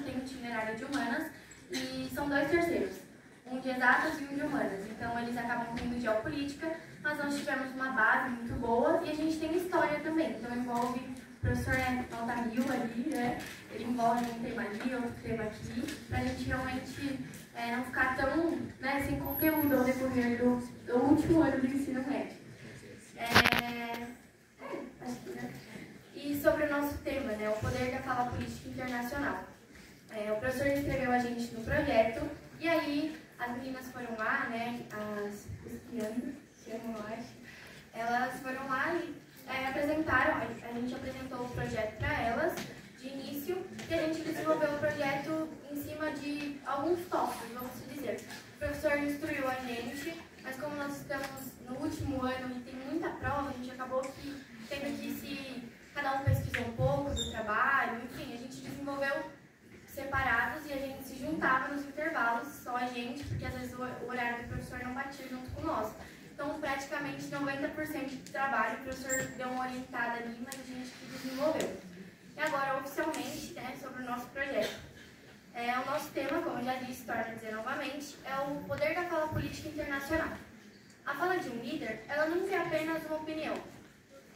tem itinerário de humanas e são 2 terceiros, um de exatas e um de humanas. Então eles acabam tendo geopolítica, mas nós tivemos uma base muito boa e a gente tem história também. Então envolve o professor nota 1000 ali, né? Ele envolve um tema ali, outro tema aqui, para a gente realmente não ficar tão sem conteúdo ao decorrer do último ano do ensino médio. E sobre o nosso tema, né, o poder da fala política internacional. O professor inscreveu a gente no projeto e aí as meninas foram lá, né, as espiando, eu acho, elas foram lá e apresentaram, a gente apresentou o projeto para elas de início e a gente desenvolveu o projeto em cima de alguns tópicos, vamos dizer. O professor instruiu a gente, mas como nós estamos no último ano e tem muita prova, a gente acabou que tendo que cada um pesquisou um pouco do trabalho, enfim, a gente desenvolveu separados e a gente se juntava nos intervalos, só a gente, porque às vezes o horário do professor não batia junto com o nosso. Então, praticamente 90% do trabalho o professor deu uma orientada ali, mas a gente que desenvolveu. E agora, oficialmente, né, sobre o nosso projeto. O nosso tema, como eu já disse, torno a dizer novamente, é o poder da fala política internacional. A fala de um líder, ela nunca é apenas uma opinião,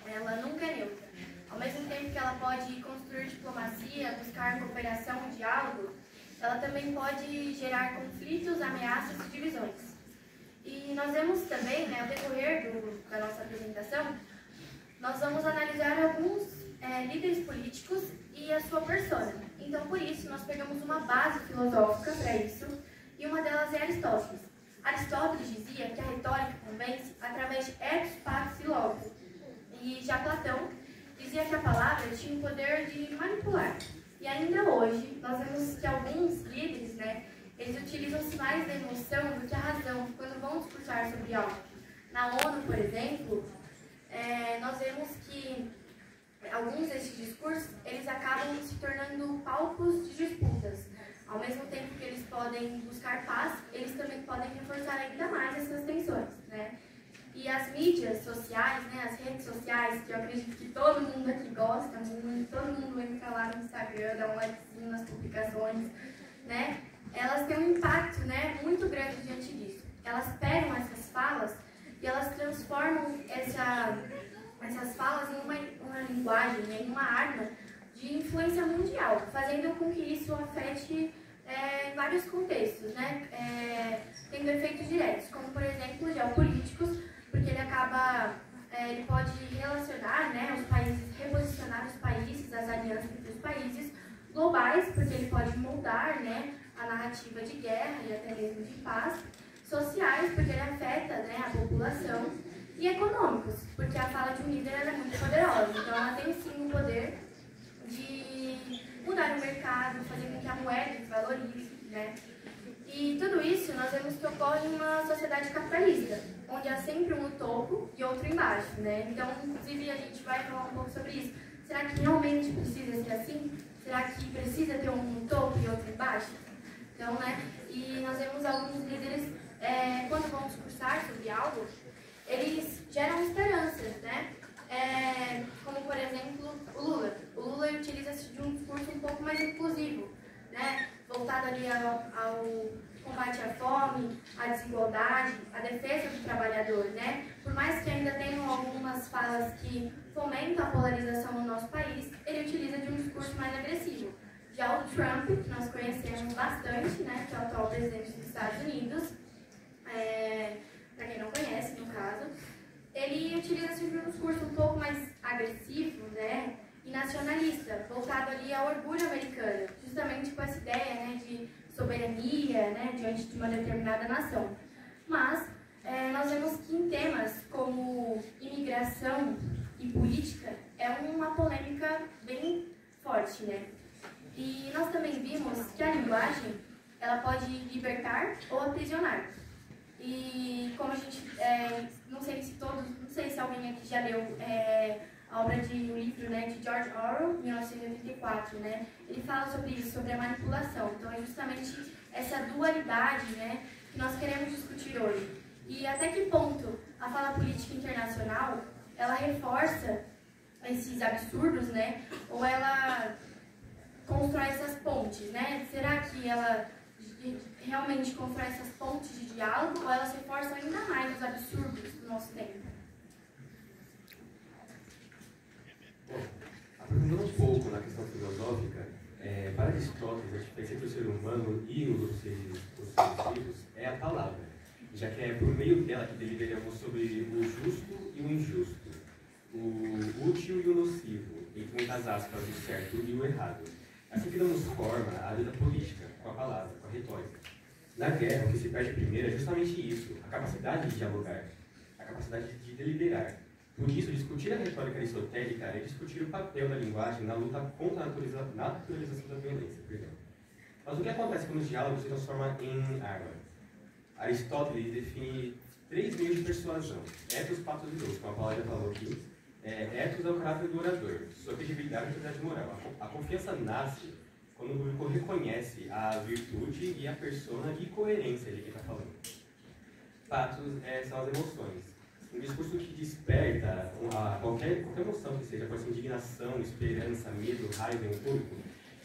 ela nunca é neutra. Ao mesmo tempo que ela pode construir diplomacia, buscar cooperação e diálogo, ela também pode gerar conflitos, ameaças e divisões. E nós vemos também, ao decorrer da nossa apresentação, nós vamos analisar alguns líderes políticos e a sua persona. Então, por isso, nós pegamos uma base filosófica para isso, e uma delas é Aristóteles. Aristóteles dizia que a retórica convence através de ethos, pax e logos. E já Platão dizia que a palavra tinha o poder de manipular. E ainda hoje, nós vemos que alguns líderes, eles utilizam-se mais da emoção do que a razão quando vão discursar sobre algo. Na ONU, por exemplo, nós vemos que alguns desses discursos, eles acabam se tornando palcos de disputas. Ao mesmo tempo que eles podem buscar paz, eles também podem reforçar ainda mais essas tensões, E as mídias sociais, as redes sociais, que eu acredito que todo mundo aqui gosta muito, todo mundo entra lá no Instagram, dá um likezinho nas publicações, elas têm um impacto, muito grande diante disso. Elas pegam essas falas e elas transformam essas falas em uma linguagem, em uma arma de influência mundial, fazendo com que isso afete em vários contextos, tendo efeitos diretos, como por exemplo geopolíticos, porque ele pode relacionar os países, reposicionar os países, as alianças entre os países, globais, porque ele pode moldar a narrativa de guerra e até mesmo de paz, sociais, porque ele afeta a população, e econômicos, porque a fala de um líder é muito poderosa, então ela tem sim o poder de mudar o mercado, fazer com que a moeda se valorize, E tudo isso nós vemos que ocorre em uma sociedade capitalista, onde há sempre um no topo e outro embaixo, Então, inclusive, a gente vai falar um pouco sobre isso. Será que realmente precisa ser assim? Será que precisa ter um no topo e outro embaixo? Então, e nós vemos alguns líderes, quando vão discursar sobre algo, eles geram esperanças, como, por exemplo, o Lula. O Lula utiliza-se de um discurso um pouco mais inclusivo, voltado ali ao combate à fome, à desigualdade, à defesa do trabalhador, Por mais que ainda tenham algumas falas que fomentam a polarização no nosso país, ele utiliza de um discurso mais agressivo. Já o Trump, que nós conhecemos bastante, que é o atual presidente dos Estados Unidos, para quem não conhece, no caso, ele utiliza-se de um discurso um pouco mais agressivo, e nacionalista, voltado ali ao orgulho americano, justamente com essa ideia, de soberania, diante de uma determinada nação. Mas nós vemos que em temas como imigração e política é uma polêmica bem forte, E nós também vimos que a linguagem, ela pode libertar ou aprisionar. E como a gente, não sei se alguém aqui já leu a obra de um livro, de George Orwell, 1984, Ele fala sobre isso, sobre a manipulação. Então é justamente essa dualidade, que nós queremos discutir hoje. E até que ponto a fala política internacional, ela reforça esses absurdos, ou ela constrói essas pontes, né? Será que ela realmente constrói essas pontes de diálogo ou elas reforçam ainda mais os absurdos do nosso tempo? Bom, aprofundando um pouco na questão filosófica, para Aristóteles, a diferença entre o ser humano e os seres vivos é a palavra, já que é por meio dela que deliberamos sobre o justo e o injusto, o útil e o nocivo, entre muitas aspas, o certo e o errado. Assim que damos forma à vida política, com a palavra, com a retórica. Na guerra, o que se perde primeiro é justamente isso, a capacidade de dialogar, a capacidade de deliberar. Por isso, discutir a retórica aristotélica é discutir o papel da linguagem na luta contra a naturalização da violência. Perdão. Mas o que acontece quando o diálogo se transforma em arma? Aristóteles define 3 meios de persuasão: ethos, pathos e logos, como a Paula já falou aqui. Ethos é o caráter do orador, sua credibilidade e autoridade moral. A confiança nasce quando o público reconhece a virtude e a persona e coerência de quem está falando. Pathos são as emoções. Um discurso que desperta qualquer emoção que seja, pode ser indignação, esperança, medo, raiva em um público,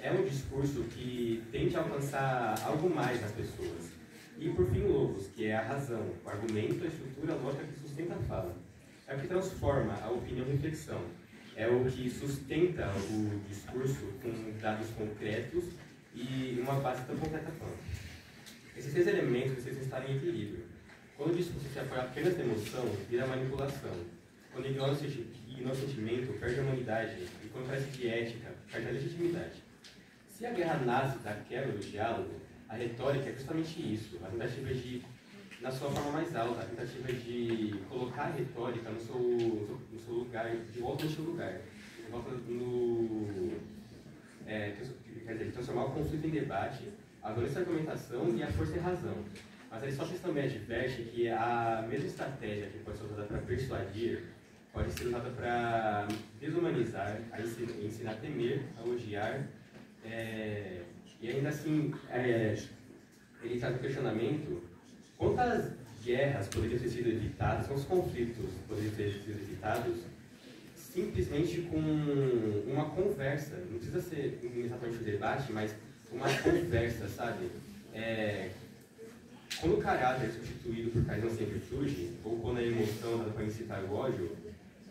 é um discurso que tende a alcançar algo mais nas pessoas. E por fim, logos, que é a razão, o argumento, a estrutura, a lógica que sustenta a fala. É o que transforma a opinião em reflexão. É o que sustenta o discurso com dados concretos e uma base tão concreta quanto. Esses 3 elementos precisam estar em equilíbrio. Quando o discurso se apoia apenas na emoção, vira manipulação. Quando ignora o sentimento, perde a humanidade. E quando parece de ética, perde a legitimidade. Se a guerra nasce da quebra do diálogo, a retórica é justamente isso. A tentativa de, na sua forma mais alta, a tentativa de colocar a retórica no seu lugar, de volta no seu lugar. De volta no... quer dizer, transformar o conflito em debate, a violência da argumentação e a força em razão. Mas Aristóteles também adverte que a mesma estratégia que pode ser usada para persuadir pode ser usada para desumanizar, a ensinar a temer, a odiar, e ainda assim ele traz o questionamento: quantas guerras poderiam ter sido evitadas, quantos conflitos poderiam ter sido evitados simplesmente com uma conversa? Não precisa ser exatamente um debate, mas uma conversa, sabe? Quando o caráter é substituído por carisma sem virtude, ou quando a emoção dá para incitar o ódio,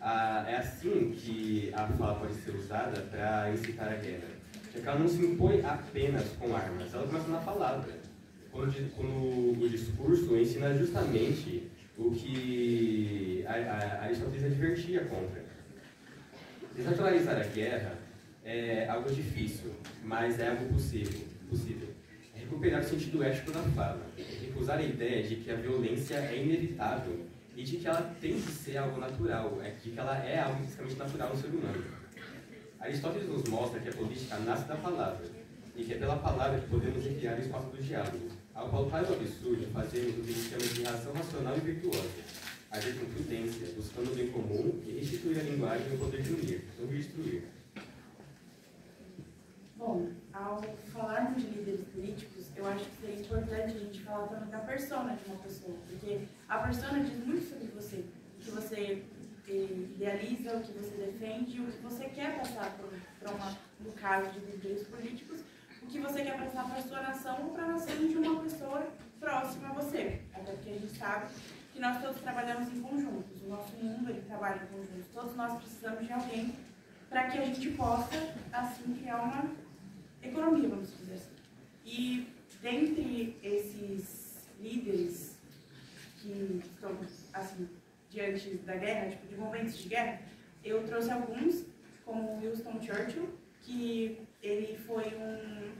é assim que a fala pode ser usada para incitar a guerra. Já que ela não se impõe apenas com armas, ela começa na palavra. Quando o discurso ensina justamente o que Aristóteles advertia contra. Desnaturalizar a guerra é algo difícil, mas é algo possível. Recuperar o sentido ético da fala, recusar a ideia de que a violência é inevitável e de que ela tem que ser algo natural, de que ela é algo intrinsecamente natural no ser humano. Aristóteles nos mostra que a política nasce da palavra e que é pela palavra que podemos enviar o espaço do diálogo. Ao pautar o absurdo, fazemos o que se chama de razão racional e virtuosa, agir com prudência, buscando o bem comum e restituir a linguagem no poder de unir, não de destruir. Bom, ao falarmos de líderes políticos, eu acho que seria importante a gente falar também da persona de uma pessoa, porque a persona diz muito sobre você, o que você idealiza, o que você defende, o que você quer passar no caso de líderes políticos, o que você quer passar para a sua nação ou para a nação de uma pessoa próxima a você. Até porque a gente sabe que nós todos trabalhamos em conjuntos, o nosso mundo ele trabalha em conjuntos, todos nós precisamos de alguém para que a gente possa, assim, criar uma economia, vamos dizer assim. E dentre esses líderes que estão, assim, diante da guerra, tipo, de momentos de guerra, eu trouxe alguns, como Winston Churchill, que ele foi um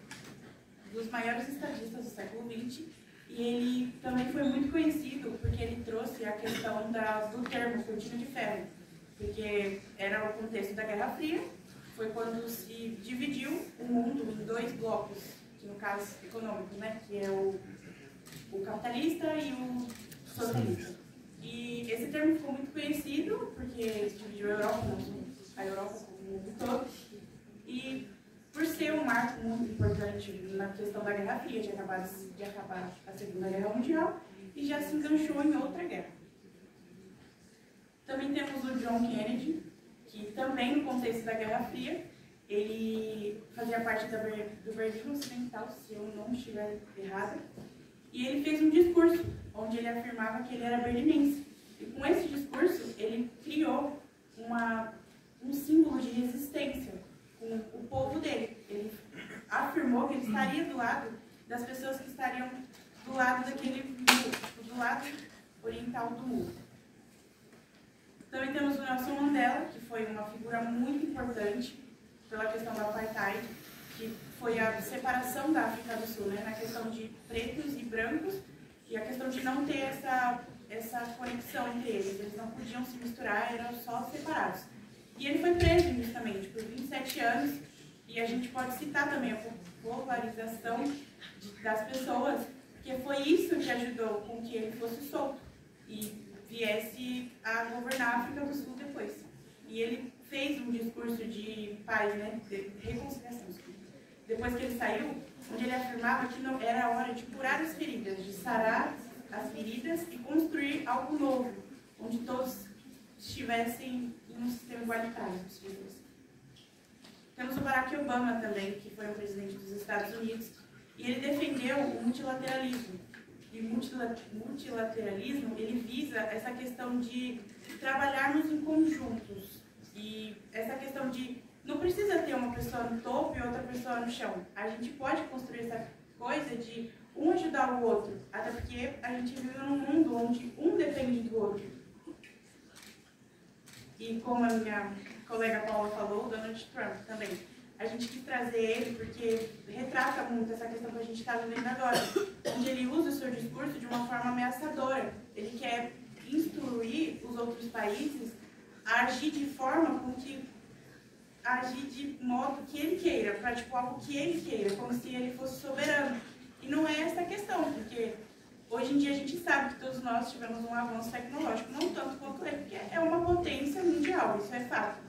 dos maiores estadistas do século XX, e ele também foi muito conhecido porque ele trouxe a questão do termo cortina de ferro, porque era o contexto da Guerra Fria, foi quando se dividiu o mundo em 2 blocos, que no caso econômico, né, que é o capitalista e o socialista. E esse termo ficou muito conhecido porque dividiu a Europa como o mundo todo, e por ser um marco muito importante na questão da Guerra Fria, de acabar a Segunda Guerra Mundial, e já se enganchou em outra guerra. Também temos o John Kennedy, que também no contexto da Guerra Fria, Ele fazia parte do Berlim Ocidental, se eu não estiver errada, e ele fez um discurso onde ele afirmava que ele era berlinense. E com esse discurso, ele criou um símbolo de resistência com o povo dele. Ele afirmou que ele estaria do lado das pessoas que estariam do lado daquele muro, do lado oriental do muro. Também temos o Nelson Mandela, que foi uma figura muito importante pela questão do apartheid, que foi a separação da África do Sul, né, na questão de pretos e brancos, e a questão de não ter essa conexão entre eles. Eles não podiam se misturar, eram só separados. E ele foi preso injustamente por 27 anos, e a gente pode citar também a polarização das pessoas, porque foi isso que ajudou com que ele fosse solto e viesse a governar a África do Sul depois. E ele fez um discurso de paz, né, de reconciliação. Depois que ele saiu, onde ele afirmava que não era a hora de curar as feridas, de sarar as feridas e construir algo novo, onde todos estivessem em um sistema igualitário. Temos o Barack Obama também, que foi um presidente dos Estados Unidos, e ele defendeu o multilateralismo. E multilateralismo, ele visa essa questão de trabalharmos em conjuntos. E essa questão de não precisa ter uma pessoa no topo e outra pessoa no chão. A gente pode construir essa coisa de um ajudar o outro, até porque a gente vive num mundo onde um depende do outro. E como a minha colega Paula falou, o Donald Trump também. A gente quis trazer ele porque retrata muito essa questão que a gente está vivendo agora, onde ele usa o seu discurso de uma forma ameaçadora. Ele quer instruir os outros países a agir de forma com que agir de modo que ele queira, para tipo, algo que ele queira, como se ele fosse soberano. E não é essa a questão, porque hoje em dia a gente sabe que todos nós tivemos um avanço tecnológico, não tanto quanto ele, porque é uma potência mundial, isso é fato.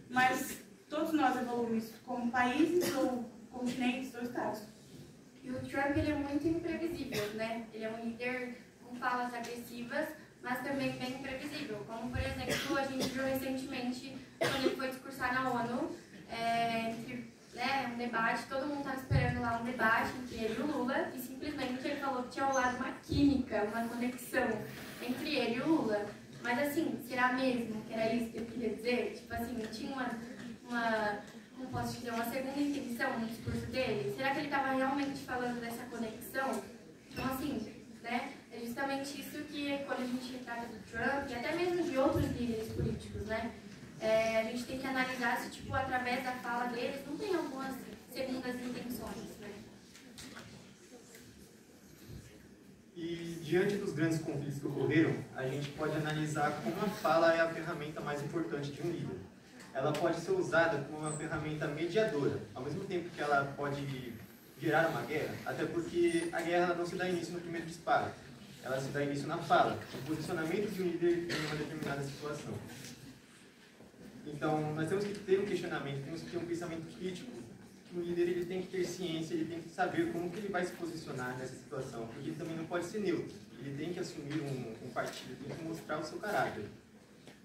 Mas todos nós evoluímos como países, ou continentes, ou estados. E o Trump, ele é muito imprevisível, né? Ele é um líder com falas agressivas, mas também bem imprevisível. Como, por exemplo, a gente viu recentemente, quando ele foi discursar na ONU, um debate, todo mundo estava esperando lá um debate entre ele e o Lula, e simplesmente ele falou que tinha rolado uma química, uma conexão entre ele e o Lula. Mas assim, será mesmo que era isso que ele queria dizer? Tipo assim, tinha como posso dizer, uma segunda intenção no discurso dele? Será que ele estava realmente falando dessa conexão? Então assim, né, é justamente isso que quando a gente trata do Trump, e até mesmo de outros líderes políticos, né, a gente tem que analisar se, tipo, através da fala deles, não tem algumas segundas intenções, né? E diante dos grandes conflitos que ocorreram, a gente pode analisar como a fala é a ferramenta mais importante de um líder. Ela pode ser usada como uma ferramenta mediadora, ao mesmo tempo que ela pode gerar uma guerra, até porque a guerra não se dá início no primeiro disparo, ela se dá início na fala, no posicionamento de um líder em uma determinada situação. Então, nós temos que ter um questionamento, temos que ter um pensamento crítico, que o líder ele tem que ter ciência, ele tem que saber como que ele vai se posicionar nessa situação, porque ele também não pode ser neutro, ele tem que assumir um partido, tem que mostrar o seu caráter.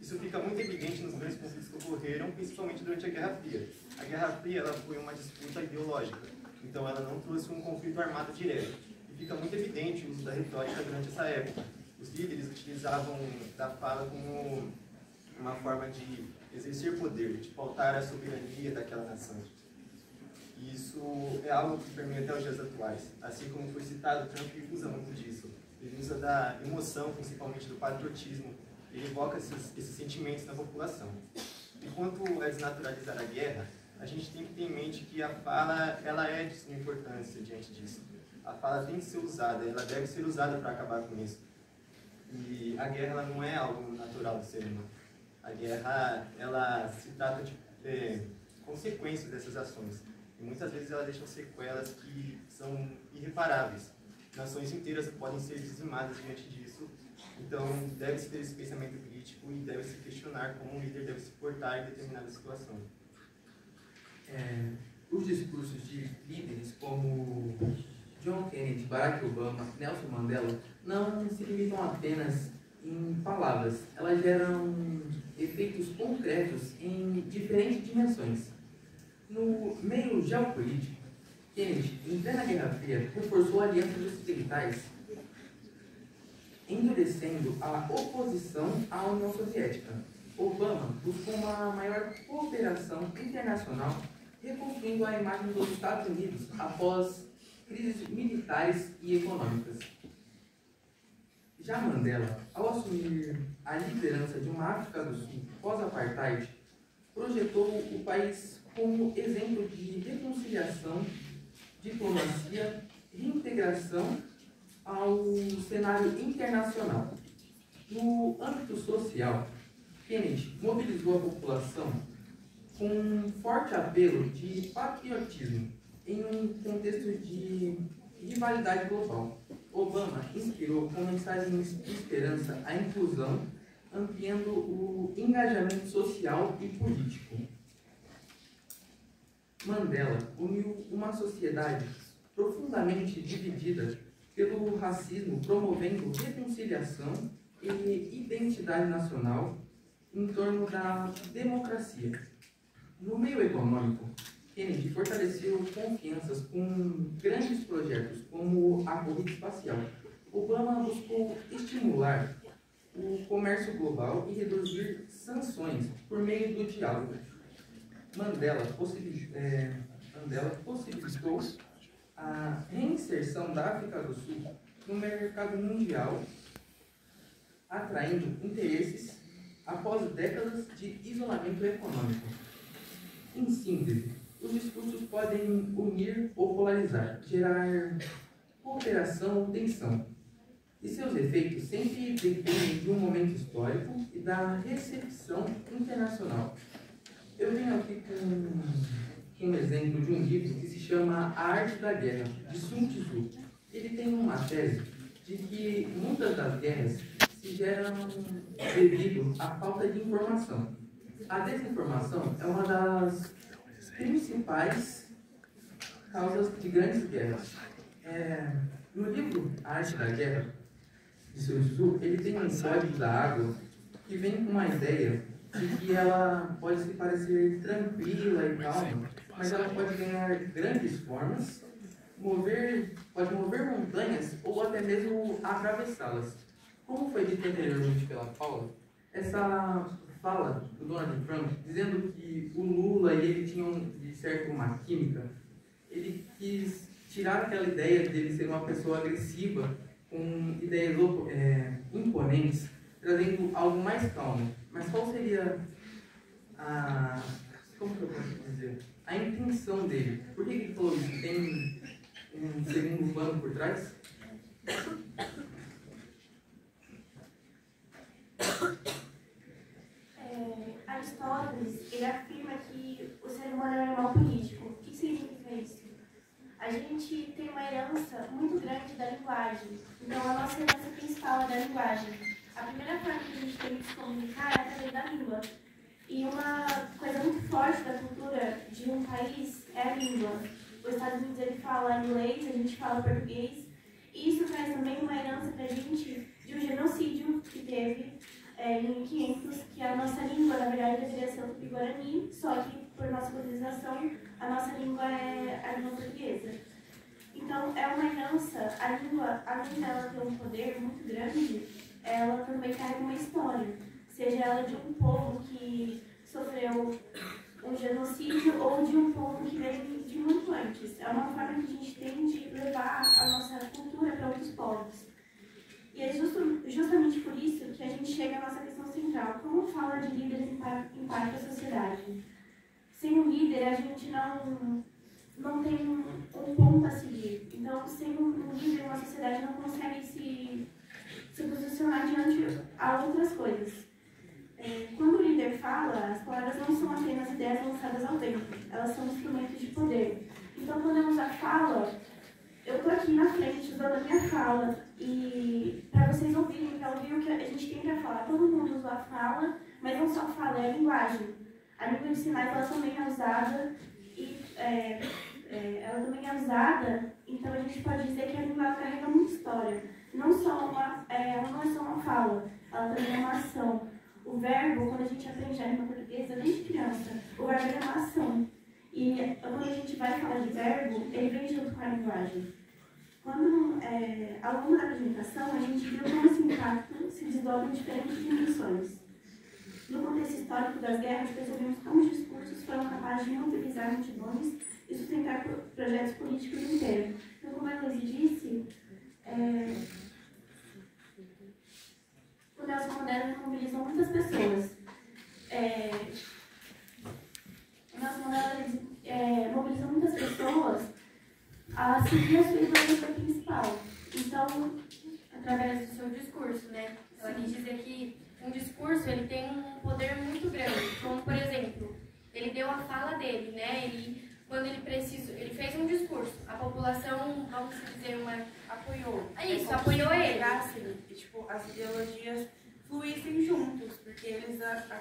Isso fica muito evidente nos grandes conflitos que ocorreram, principalmente durante a Guerra Fria. A Guerra Fria ela foi uma disputa ideológica, então ela não trouxe um conflito armado direto. E fica muito evidente o uso da retórica durante essa época. Os líderes utilizavam da fala como uma forma de exercer poder, de pautar a soberania daquela nação. E isso é algo que permeia até os dias atuais. Assim como foi citado, Trump usa muito disso. Ele usa da emoção, principalmente do patriotismo. Ele evoca esses sentimentos na população. E quanto a desnaturalizar a guerra, a gente tem que ter em mente que a fala ela é de suma importância diante disso. A fala tem que ser usada, ela deve ser usada para acabar com isso. E a guerra ela não é algo natural do ser humano. A guerra ela se trata de consequências dessas ações. E muitas vezes ela deixa sequelas que são irreparáveis. Nações inteiras podem ser dizimadas diante disso. Então, deve-se ter esse pensamento crítico e deve-se questionar como um líder deve se portar em determinada situação. Os discursos de líderes como John Kennedy, Barack Obama, Nelson Mandela, não se limitam apenas em palavras. Elas geram efeitos concretos em diferentes dimensões. No meio geopolítico, Kennedy, em plena Guerra Fria, reforçou alianças ocidentais, endurecendo a oposição à União Soviética. Obama buscou uma maior cooperação internacional, reconstruindo a imagem dos Estados Unidos após crises militares e econômicas. Já Mandela, ao assumir a liderança de uma África do Sul pós-apartheid, projetou o país como exemplo de reconciliação, diplomacia e reintegração ao cenário internacional. No âmbito social, Kennedy mobilizou a população com um forte apelo de patriotismo em um contexto de rivalidade global. Obama inspirou com mensagens de esperança a inclusão, ampliando o engajamento social e político. Mandela uniu uma sociedade profundamente dividida pelo racismo, promovendo reconciliação e identidade nacional em torno da democracia. No meio econômico, Kennedy fortaleceu confianças com grandes projetos como a corrida espacial. Obama buscou estimular o comércio global e reduzir sanções por meio do diálogo. Mandela possibilitou a reinserção da África do Sul no mercado mundial, atraindo interesses após décadas de isolamento econômico. Em síntese, os discursos podem unir ou polarizar, gerar cooperação ou tensão, e seus efeitos sempre dependem de um momento histórico e da recepção internacional. Eu venho aqui com um exemplo de um livro que se chama A Arte da Guerra, de Sun Tzu. Ele tem uma tese de que muitas das guerras se geram devido à falta de informação. A desinformação é uma das principais causas de grandes guerras. No livro A Arte da Guerra, de Sun Tzu, ele tem um código da água que vem com uma ideia de que ela pode se parecer tranquila e calma, mas ela pode ganhar grandes formas, pode mover montanhas ou até mesmo atravessá-las. Como foi dito anteriormente pela Paula, essa fala do Donald Trump, dizendo que o Lula e ele tinham, de certo, uma química, ele quis tirar aquela ideia de ele ser uma pessoa agressiva, com ideias imponentes, trazendo algo mais calmo. Mas qual seria como que eu posso dizer? A intenção dele? Por que ele falou isso? Tem um segundo plano por trás? Aristóteles, ele afirma que o ser humano é um animal político. O que significa isso? A gente tem uma herança muito grande da linguagem. Então, a nossa herança principal é da linguagem. A primeira forma que a gente tem de se comunicar é através da língua. E uma coisa muito forte da cultura de um país é a língua. Os Estados Unidos ele fala inglês, a gente fala português. E isso traz também uma herança para a gente de um genocídio que teve em 1500, que a nossa língua, na verdade, deveria ser o tupi-guarani, só que por nossa colonização, a nossa língua é a língua portuguesa. Então, é uma herança, a língua, além dela ter um poder muito grande, ela também carrega uma história, seja ela de um povo que sofreu um genocídio ou de um povo que veio de muito antes. É uma forma que a gente tem de levar a nossa cultura para outros povos. E é justamente por isso que a gente chega à nossa questão central. Como fala de líderes impacta a sociedade? Sem um líder, a gente não tem um ponto a seguir. Então, sem um líder, uma sociedade não consegue se posicionar diante a outras coisas. Quando o líder fala, as palavras não são apenas ideias lançadas ao vento, elas são instrumentos de poder. Então, quando eu uso a fala, eu estou aqui na frente usando a minha fala, e para vocês ouvirem, para ouvir o que a gente tem para falar. Todo mundo usa a fala, mas não só a fala, é a linguagem. A língua de sinais ela também é usada, então a gente pode dizer que a língua carrega muita história. Ela não é só uma fala, ela também é uma ação. O verbo, quando a gente aprende a língua portuguesa desde criança, o verbo é uma ação. E quando a gente vai falar de verbo, ele vem junto com a linguagem. Quando, ao longo da apresentação, a gente viu como esse impacto se desdobra em diferentes dimensões. No contexto histórico das guerras, percebemos como os discursos foram capazes de mobilizar multidões e sustentar projetos políticos inteiros. Então, como a Cleusi disse, o Nelson Mandela mobilizou muitas pessoas. O Nelson Mandela mobilizou muitas pessoas a seguir a sua ideologia principal. Então, através do seu discurso, né? Ela quis dizer que um discurso ele tem um poder muito grande. Como, por exemplo, ele deu a fala dele, né? Quando ele precisou, ele fez um discurso. A população, vamos dizer, Apoiou. Isso, apoiou ele. Tipo, as ideologias fluíssem juntos, porque eles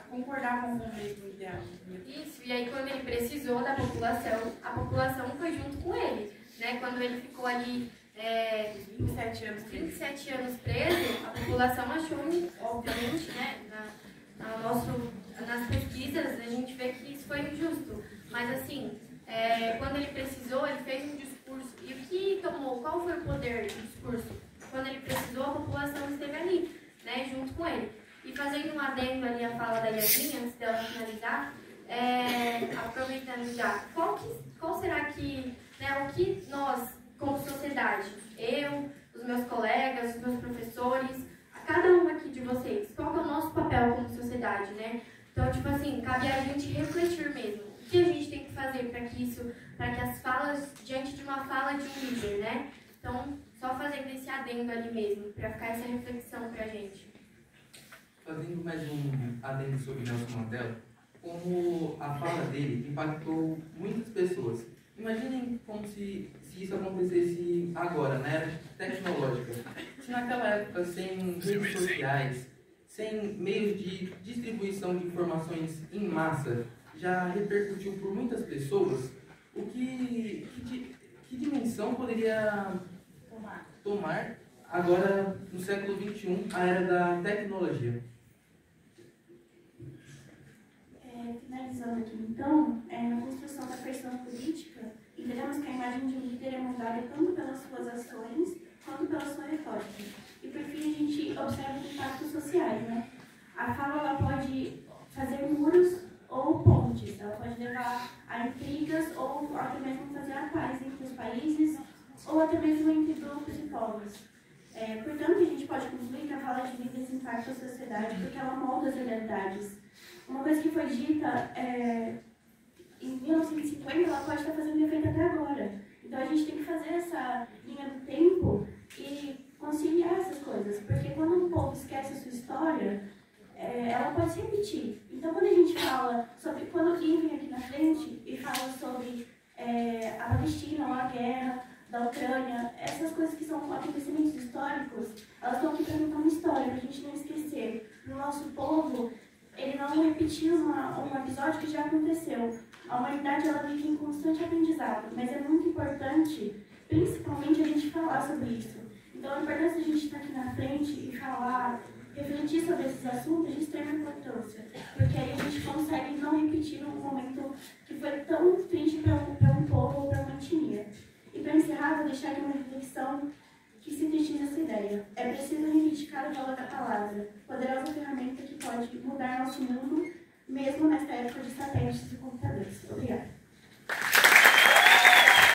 concordavam com o mesmo ideal. Isso, e aí quando ele precisou da população, a população foi junto com ele, né? Quando ele ficou ali 27 anos preso, a população achou, obviamente, né? Nas pesquisas a gente vê que isso foi injusto, mas assim, quando ele precisou, ele fez um discurso, e o que tomou, qual foi o poder do discurso? Quando ele precisou, a população esteve ali, né, junto com ele. E fazendo um adendo ali à fala da Yasmin, antes dela finalizar, aproveitando já, qual será que, né, o que nós, como sociedade, eu, os meus colegas, os meus professores, cada um aqui de vocês, qual que é o nosso papel como sociedade, né? Então, tipo assim, cabe a gente refletir mesmo. O que a gente tem que fazer para que as falas, diante de uma fala de um líder, né? Então, só fazendo esse adendo ali mesmo, para ficar essa reflexão pra gente. Fazendo mais um adendo sobre Nelson Mandela, como a fala dele impactou muitas pessoas. Imaginem como se isso acontecesse agora, na era tecnológica. Se naquela época, sem redes sociais, sem meios de distribuição de informações em massa, já repercutiu por muitas pessoas, que dimensão poderia tomar agora, no século XXI, a era da tecnologia? Finalizando aqui, então, na construção da persona política, entendemos que a imagem de um líder é moldada tanto pelas suas ações quanto pela sua retórica. E por fim, a gente observa os impactos sociais, né? A fala ela pode fazer muros ou pontes, ela pode levar a intrigas ou até mesmo fazer a paz entre os países ou até mesmo entre grupos e povos. Portanto, a gente pode concluir que a fala de líderes impacta a sociedade porque ela molda as realidades. Uma coisa que foi dita em 1950, ela pode estar fazendo efeito até agora. Então a gente tem que fazer essa linha do tempo e conciliar essas coisas. Porque quando um povo esquece a sua história, ela pode se repetir. Então quando a gente fala sobre, quando alguém vem aqui na frente e fala sobre a Palestina ou a guerra da Ucrânia, essas coisas que são acontecimentos históricos, elas estão aqui para contar uma história, para a gente não esquecer. No nosso povo, ele não repetiu um episódio que já aconteceu. A humanidade ela vive em constante aprendizado, mas é muito importante, principalmente, a gente falar sobre isso. Então, a importância de a gente estar aqui na frente e falar, refletir sobre esses assuntos é de extrema importância, porque aí a gente consegue não repetir um momento que foi tão triste para um povo ou para uma etnia. E para encerrar, vou deixar aqui uma reflexão que sintetiza essa ideia. É preciso reivindicar o valor da palavra, poderosa ferramenta que pode mudar nosso mundo, mesmo nesta época de satélites e computadores. Obrigada.